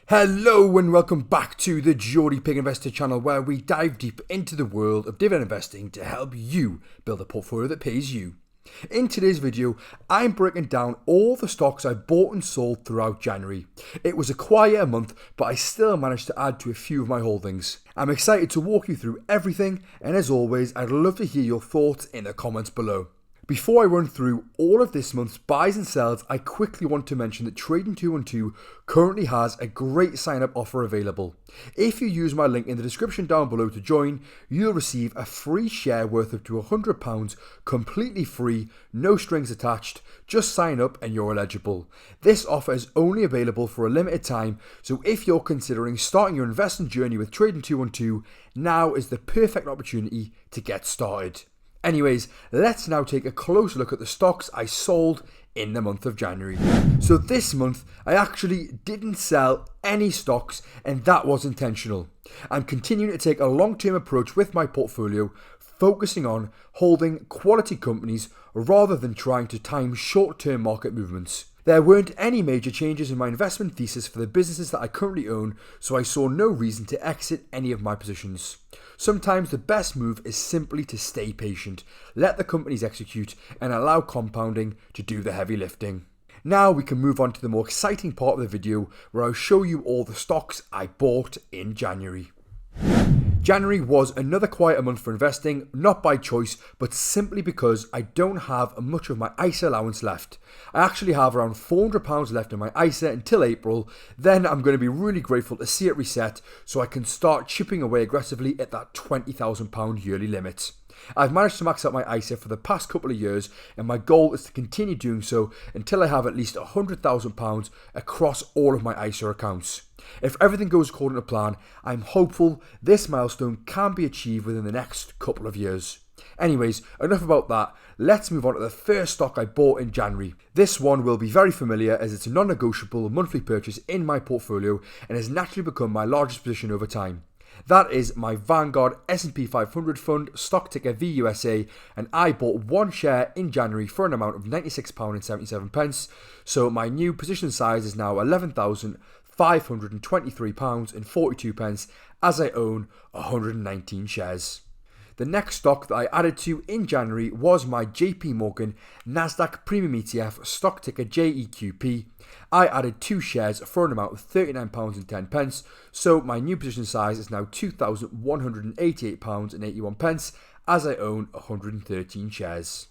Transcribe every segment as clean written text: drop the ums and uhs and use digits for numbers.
Hello and welcome back to the Geordie Pig Investor channel, where we dive deep into the world of dividend investing to help you build a portfolio that pays you. In today's video, I'm breaking down all the stocks I bought and sold throughout January. It was a quieter month, but I still managed to add to a few of my holdings. I'm excited to walk you through everything, and as always, I'd love to hear your thoughts in the comments below. Before I run through all of this month's buys and sells, I quickly want to mention that Trading212 currently has a great sign-up offer available. If you use my link in the description down below to join, you'll receive a free share worth up to £100, completely free, no strings attached. Just sign up and you're eligible. This offer is only available for a limited time, so if you're considering starting your investing journey with Trading212, now is the perfect opportunity to get started. Anyways, let's now take a closer look at the stocks I sold in the month of January. So this month, I actually didn't sell any stocks, and that was intentional. I'm continuing to take a long-term approach with my portfolio, focusing on holding quality companies rather than trying to time short-term market movements. There weren't any major changes in my investment thesis for the businesses that I currently own, so I saw no reason to exit any of my positions. Sometimes the best move is simply to stay patient, let the companies execute, and allow compounding to do the heavy lifting. Now we can move on to the more exciting part of the video, where I'll show you all the stocks I bought in January. January was another quieter month for investing, not by choice, but simply because I don't have much of my ISA allowance left. I actually have around £400 left in my ISA until April, then I'm going to be really grateful to see it reset so I can start chipping away aggressively at that £20,000 yearly limit. I've managed to max out my ISA for the past couple of years, and my goal is to continue doing so until I have at least £100,000 across all of my ISA accounts. If everything goes according to plan, I'm hopeful this milestone can be achieved within the next couple of years. Anyways, enough about that. Let's move on to the first stock I bought in January. This one will be very familiar, as it's a non-negotiable monthly purchase in my portfolio and has naturally become my largest position over time. That is my Vanguard S&P 500 fund, stock ticker VUSA, and I bought one share in January for an amount of £96.77, so my new position size is now £11,523.42 as I own 119 shares. The next stock that I added to in January was my JP Morgan Nasdaq Premium ETF, stock ticker JEQP. I added 2 shares for an amount of £39.10, so my new position size is now £2,188.81 as I own 113 shares.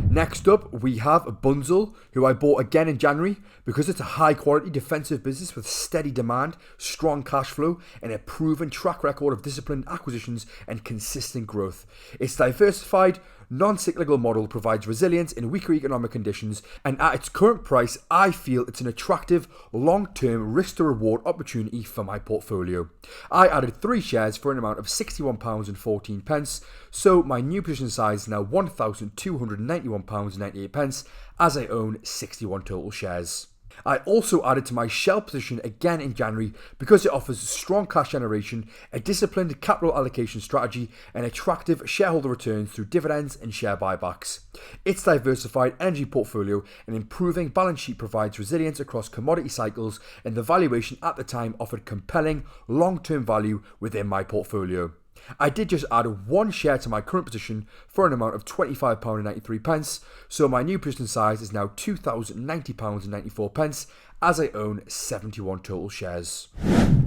Next up, we have Bunzl, who I bought again in January because it's a high-quality defensive business with steady demand, strong cash flow, and a proven track record of disciplined acquisitions and consistent growth. Its diversified, non-cyclical model provides resilience in weaker economic conditions, and at its current price, I feel it's an attractive, long-term risk-to-reward opportunity for my portfolio. I added 3 shares for an amount of £61.14, so my new position size is now £1,291.98 as I own 61 total shares. I also added to my Shell position again in January because it offers strong cash generation, a disciplined capital allocation strategy, and attractive shareholder returns through dividends and share buybacks. Its diversified energy portfolio and improving balance sheet provides resilience across commodity cycles, and the valuation at the time offered compelling long-term value within my portfolio. I did just add 1 share to my current position for an amount of £25.93, so my new position size is now £2,090.94 as I own 71 total shares.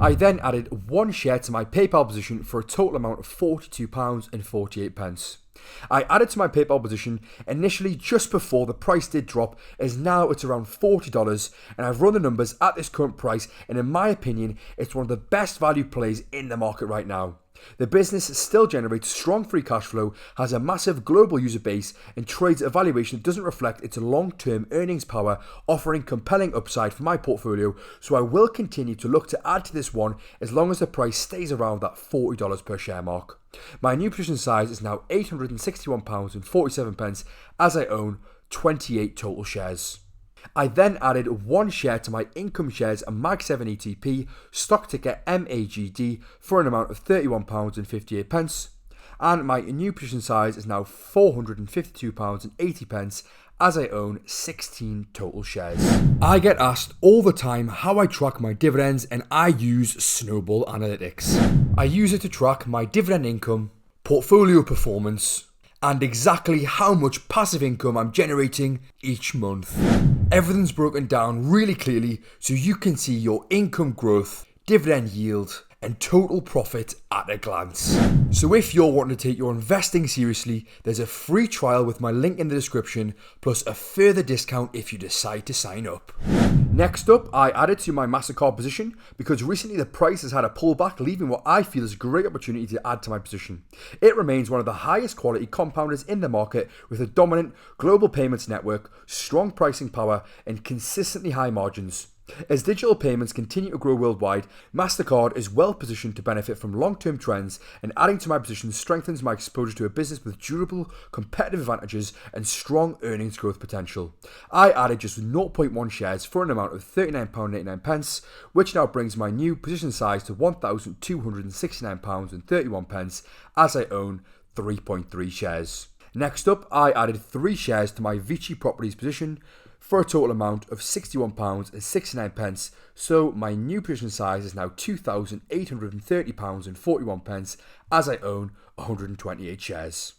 I then added 1 share to my PayPal position for a total amount of £42.48. I added to my PayPal position initially just before the price did drop, as now it's around $40, and I've run the numbers at this current price, and in my opinion, it's one of the best value plays in the market right now. The business still generates strong free cash flow, has a massive global user base, and trades at a valuation that doesn't reflect its long-term earnings power, offering compelling upside for my portfolio, so I will continue to look to add to this one as long as the price stays around that $40 per share mark. My new position size is now £861.47 as I own 28 total shares. I then added 1 share to my Income Shares and Mag7 ETP, stock ticker MAGD, for an amount of £31.58, and my new position size is now £452.80 as I own 16 total shares. I get asked all the time how I track my dividends, and I use Snowball Analytics. I use it to track my dividend income, portfolio performance, and exactly how much passive income I'm generating each month. Everything's broken down really clearly so you can see your income growth, dividend yield, and total profit at a glance. So if you're wanting to take your investing seriously, there's a free trial with my link in the description, plus a further discount if you decide to sign up. Next up, I added to my MasterCard position because recently the price has had a pullback, leaving what I feel is a great opportunity to add to my position. It remains one of the highest quality compounders in the market with a dominant global payments network, strong pricing power, and consistently high margins. As digital payments continue to grow worldwide, MasterCard is well positioned to benefit from long-term trends, and adding to my position strengthens my exposure to a business with durable competitive advantages and strong earnings growth potential. I added just 0.1 shares for an amount of £39.89, which now brings my new position size to £1,269.31 as I own 3.3 shares. Next up, I added 3 shares to my Vici Properties position for a total amount of £61.69, so my new position size is now £2,830.41 as I own 128 shares.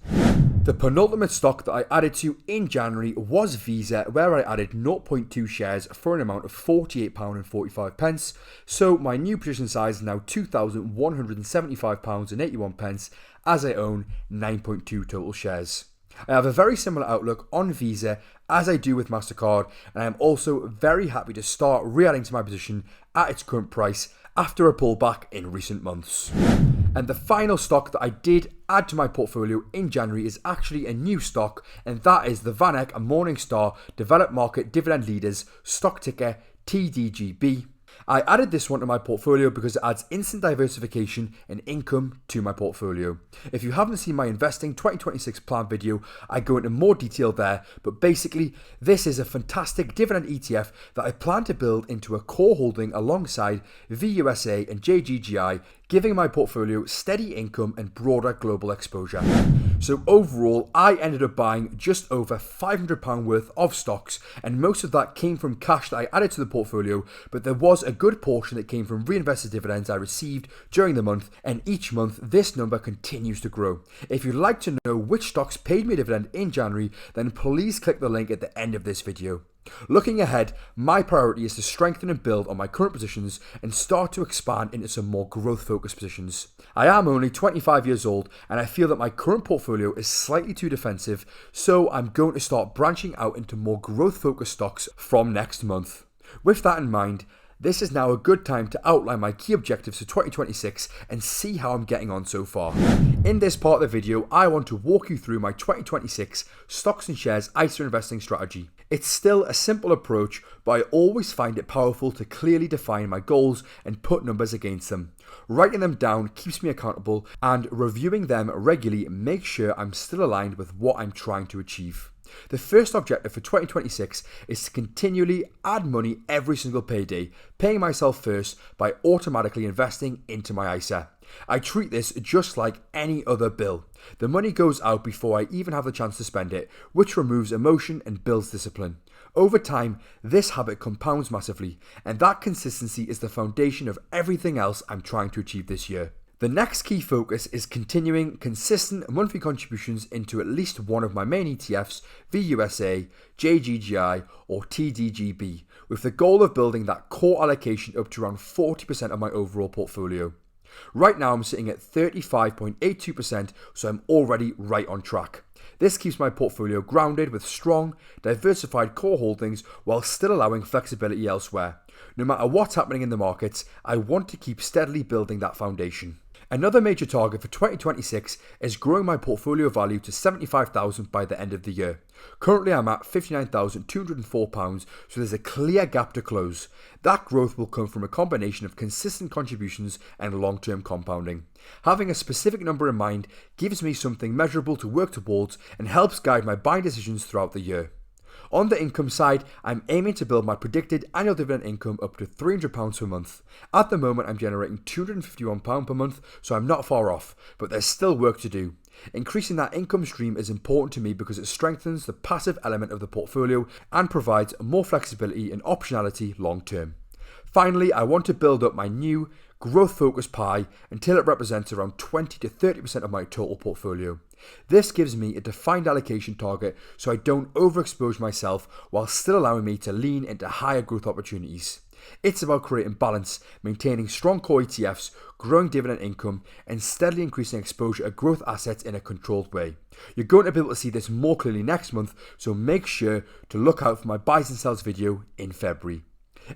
The penultimate stock that I added to in January was Visa, where I added 0.2 shares for an amount of £48.45, so my new position size is now £2,175.81 as I own 9.2 total shares. I have a very similar outlook on Visa as I do with MasterCard, and I am also very happy to start re-adding to my position at its current price after a pullback in recent months. And the final stock that I did add to my portfolio in January is actually a new stock, and that is the VanEck and Morningstar Developed Market Dividend Leaders, stock ticker TDGB. I added this one to my portfolio because it adds instant diversification and income to my portfolio. If you haven't seen my Investing 2026 plan video, I go into more detail there, but basically this is a fantastic dividend ETF that I plan to build into a core holding alongside VUSA and JGGI, giving my portfolio steady income and broader global exposure. So overall, I ended up buying just over £500 worth of stocks, and most of that came from cash that I added to the portfolio, but there was a good portion that came from reinvested dividends I received during the month, and each month this number continues to grow. If you'd like to know which stocks paid me a dividend in January, then please click the link at the end of this video. Looking ahead, my priority is to strengthen and build on my current positions and start to expand into some more growth-focused positions. I am only 25 years old, and I feel that my current portfolio is slightly too defensive, so I'm going to start branching out into more growth-focused stocks from next month. With that in mind, this is now a good time to outline my key objectives for 2026 and see how I'm getting on so far. In this part of the video, I want to walk you through my 2026 stocks and shares ISA investing strategy. It's still a simple approach, but I always find it powerful to clearly define my goals and put numbers against them. Writing them down keeps me accountable, and reviewing them regularly makes sure I'm still aligned with what I'm trying to achieve. The first objective for 2026 is to continually add money every single payday, paying myself first by automatically investing into my ISA. I treat this just like any other bill. The money goes out before I even have the chance to spend it, which removes emotion and builds discipline. Over time, this habit compounds massively, and that consistency is the foundation of everything else I'm trying to achieve this year. The next key focus is continuing consistent monthly contributions into at least one of my main ETFs, VUSA, JGGI, or TDGB, with the goal of building that core allocation up to around 40% of my overall portfolio. Right now I'm sitting at 35.82%, so I'm already right on track. This keeps my portfolio grounded with strong, diversified core holdings while still allowing flexibility elsewhere. No matter what's happening in the markets, I want to keep steadily building that foundation. Another major target for 2026 is growing my portfolio value to £75,000 by the end of the year. Currently I'm at £59,204, so there's a clear gap to close. That growth will come from a combination of consistent contributions and long-term compounding. Having a specific number in mind gives me something measurable to work towards and helps guide my buying decisions throughout the year. On the income side, I'm aiming to build my predicted annual dividend income up to £300 per month. At the moment, I'm generating £251 per month, so I'm not far off, but there's still work to do. Increasing that income stream is important to me because it strengthens the passive element of the portfolio and provides more flexibility and optionality long term. Finally, I want to build up my new growth-focused pie until it represents around 20 to 30% of my total portfolio. This gives me a defined allocation target so I don't overexpose myself while still allowing me to lean into higher growth opportunities. It's about creating balance, maintaining strong core ETFs, growing dividend income, and steadily increasing exposure to growth assets in a controlled way. You're going to be able to see this more clearly next month, so make sure to look out for my buys and sells video in February.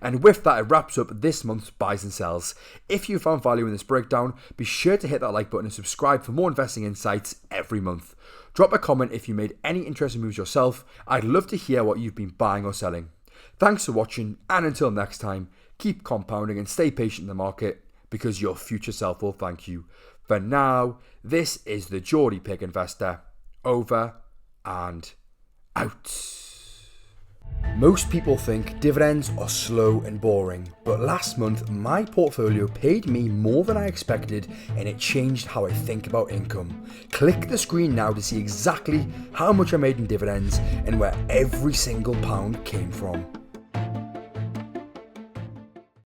And with that, it wraps up this month's buys and sells. If you found value in this breakdown, be sure to hit that like button and subscribe for more investing insights every month. Drop a comment if you made any interesting moves yourself. I'd love to hear what you've been buying or selling. Thanks for watching, and until next time, keep compounding and stay patient in the market because your future self will thank you. For now, this is the Geordie Pig Investor. Over and out. Most people think dividends are slow and boring, but last month my portfolio paid me more than I expected and it changed how I think about income. Click the screen now to see exactly how much I made in dividends and where every single pound came from.